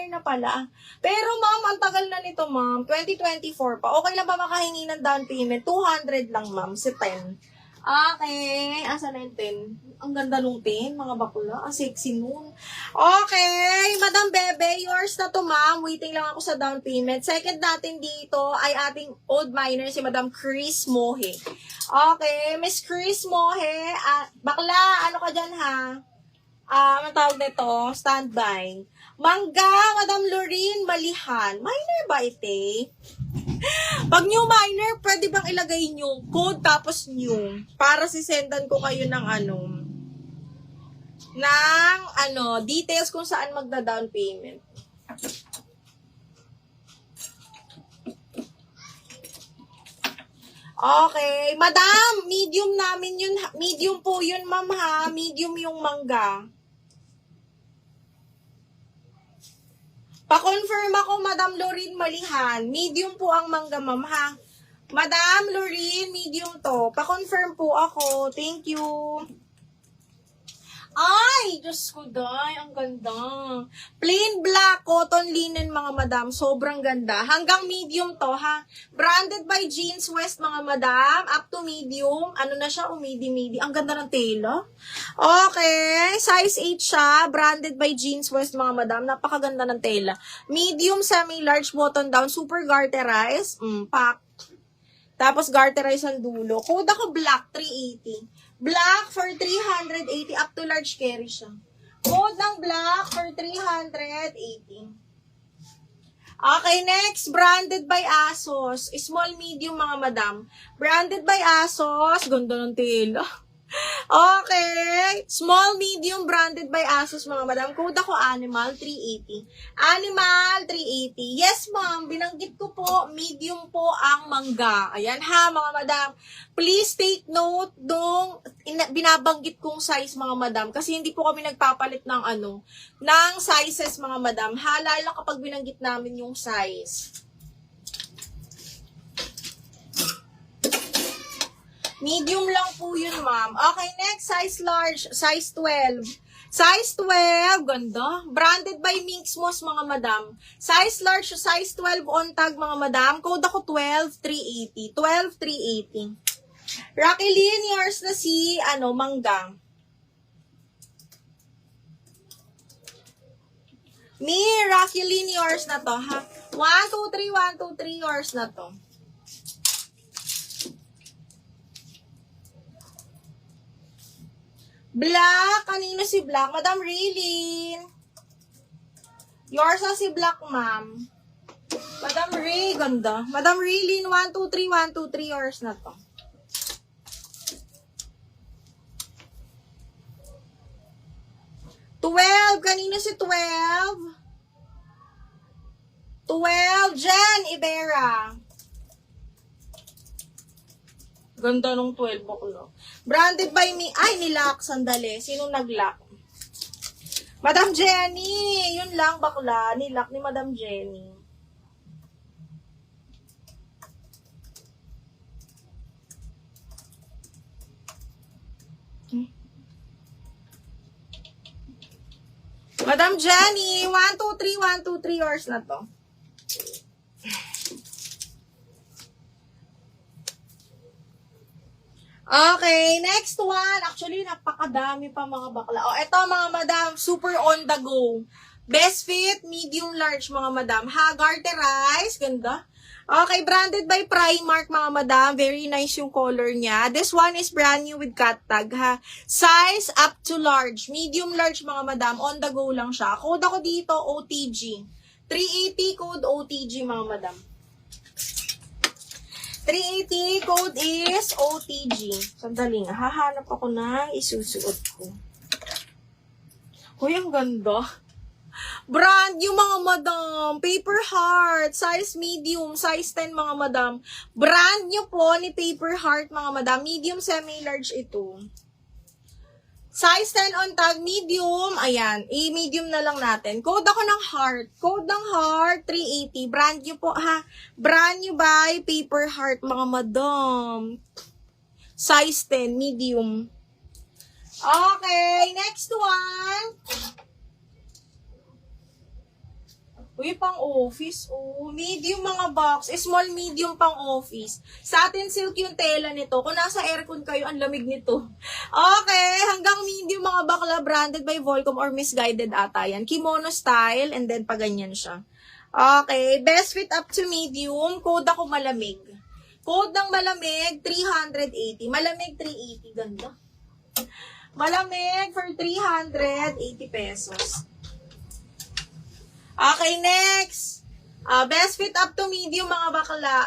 year na pala. Pero ma'am, ang tagal na nito ma'am. 2024 pa. Okay lang ba makahingi ng down payment? 200 lang ma'am, si 10. Okay. Asa na yung 10? Ang ganda nung 10, mga bakula. Ang sexy nun. Okay. Madam Bebe, yours na to ma'am. Waiting lang ako sa down payment. Second natin dito ay ating old miner, si Madam Chris Mohe. Okay. Miss Chris Mohe. Bakla, ano ka dyan ha? Ang tawag nito? Standby. Mangga, Madam Lorene Malihan. Minor ba ite? Pag new minor, pwede bang ilagay nyo code tapos new para sisendan ko kayo ng details kung saan magda-down payment. Okay. Madam, medium namin yun. Medium po yun, ma'am ha. Medium yung mangga. Pa-confirm ako, Madam Lorene Malihan. Medium po ang mangga, ma'am, ha? Madam Lorene, medium to. Pa-confirm po ako. Thank you. Ay, Diyos ko, day. Ang ganda. Plain black cotton linen, mga madam. Sobrang ganda. Hanggang medium to, ha? Branded by Jeans West, mga madam. Up to medium. Ano na siya? Midi-midi. Ang ganda ng tela. Okay. Size 8 siya. Branded by Jeans West, mga madam. Napakaganda ng tela. Medium, semi-large, button down. Super garterized. Pack. Tapos garterize ang dulo. Code ako black, 380. Black for 380. Up to large carry siya. Code ng black for 380. Okay, next. Branded by Asos. Small, medium, mga madam. Branded by Asos. Ganda ng tela. Okay. Small, medium, branded by Asos, mga madam. Code ako Animal 380. Animal 380. Yes, ma'am. Binanggit ko po, medium po ang mangga. Ayan ha, mga madam. Please take note nung binabanggit kong size, mga madam. Kasi hindi po kami nagpapalit ng ng sizes, mga madam. Halala kapag binanggit namin yung size. Medium lang po yun, ma'am. Okay, next, size large, size 12. Size 12, ganda. Branded by Minxmos, mga madam. Size large, size 12 on tag, mga madam. Code ako 12380. 12380. Rocky Lynn, yours na si, mangga. Me, Rocky Lynn, yours na to, ha? 1, 2, 3, 1, 2, 3, yours na to. Black, kanino si Black? Madam Raylene. Yours na si Black, ma'am. Madam Ray, ganda. Madam Raylene, 1, 2, 3, 1, 2, 3, yours na to. Kanino si 12? 12, Jen Ibera. Ganda nung 12 baklo. Branded by me. Ay, nilock. Sandali. Sinong naglock? Madam Jenny. Yun lang, bakla. Nilock ni Madam Jenny. Madam Jenny. 1, 2, 3, 1, 2, 3 yours na to. Okay, next one. Actually, napakadami pa mga bakla. Eto mga madam, super on the go. Best fit, medium large mga madam. Garterize, ganda. Okay, branded by Primark mga madam. Very nice yung color niya. This one is brand new with cut tag ha. Size up to large. Medium large mga madam. On the go lang siya. Code ako dito, OTG. 380 code OTG mga madam. 380, code is OTG. Sandali nga, hahanap ako na isusuot ko. Hoy, ang ganda. Brand yung mga madam. Paper Heart, size medium, size 10 mga madam. Brand nyo po ni Paper Heart mga madam. Medium, semi-large ito. Size 10 on tag, medium. Ayan, i-medium na lang natin. Code ako ng Heart. Code ng Heart, 380. Brand new po, ha? Brand new by Paper Heart, mga madam. Size 10, medium. Okay, next one. Uy, pang office. Oh, medium mga box. Small, medium pang office. Satin silk yung tela nito. Kung nasa aircon kayo, ang lamig nito. Okay, hanggang medium mga bakla, branded by Volcom or Misguided ata yan. Kimono style, and then paganyan siya. Okay, best fit up to medium. Code ako malamig. Code ng malamig, 380. Malamig, 380. Ganda. Malamig for 380 pesos. Okay, next. Best fit up to medium, mga bakla.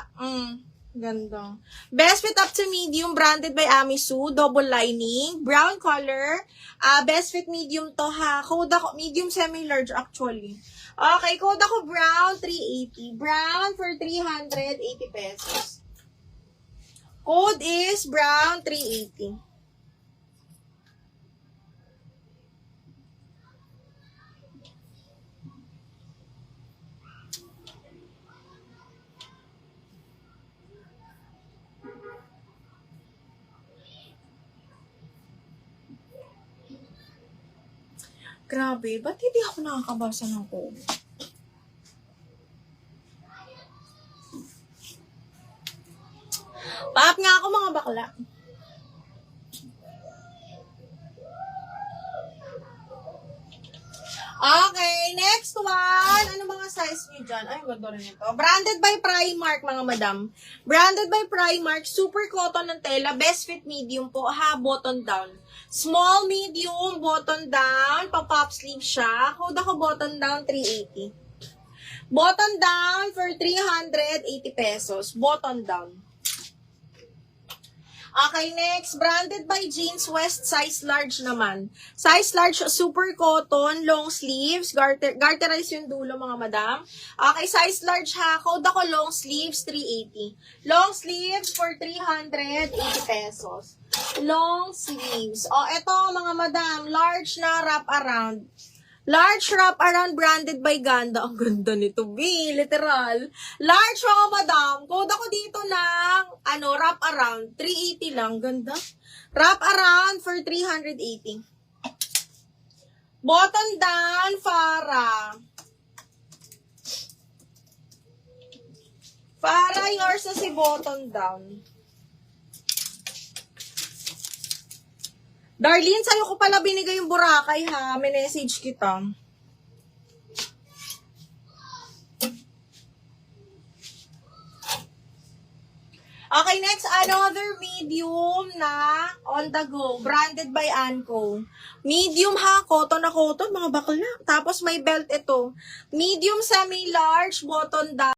Ganda. Best fit up to medium, branded by Amisu. Double lining. Brown color. Best fit medium to ha. Code ako, medium semi-large actually. Okay, code ako brown, 380. Brown for 380 pesos. Code is brown, 380. Grabe, ba't hindi ako nakakabasa ng code? Paap nga ako mga bakla. Okay, next one. Ano mga size niyo dyan? Ay, ganda rin ito. Branded by Primark, mga madam. Branded by Primark. Super cotton ng tela. Best fit medium po. Ha, button down. Small, medium, button down. Pa-pop sleeve siya. Code ako button down, 380. Button down for 380 pesos. Button down. Okay, next. Branded by Jeans West, size large naman. Size large, super cotton, long sleeves. Garterize yung dulo, mga madam. Okay, size large ha. Code ako long sleeves, 380. Long sleeves for 380 pesos. Long sleeves. Eto, mga madam. Large na wrap around. Large wrap around, branded by Ganda. Ang ganda nito, B. Literal. Large, mga madam. Code ako dito ng, wrap around. 380 lang. Ganda. Wrap around for 380. Button down, Farah. Farah, yours na si button down. Darlene, sa'yo ko pala binigay yung Boracay ha. May message kita. Okay, next, another medium na on the go. Branded by Anco. Medium ha, cotton na cotton, mga bakla. Tapos may belt ito. Medium semi-large, button down.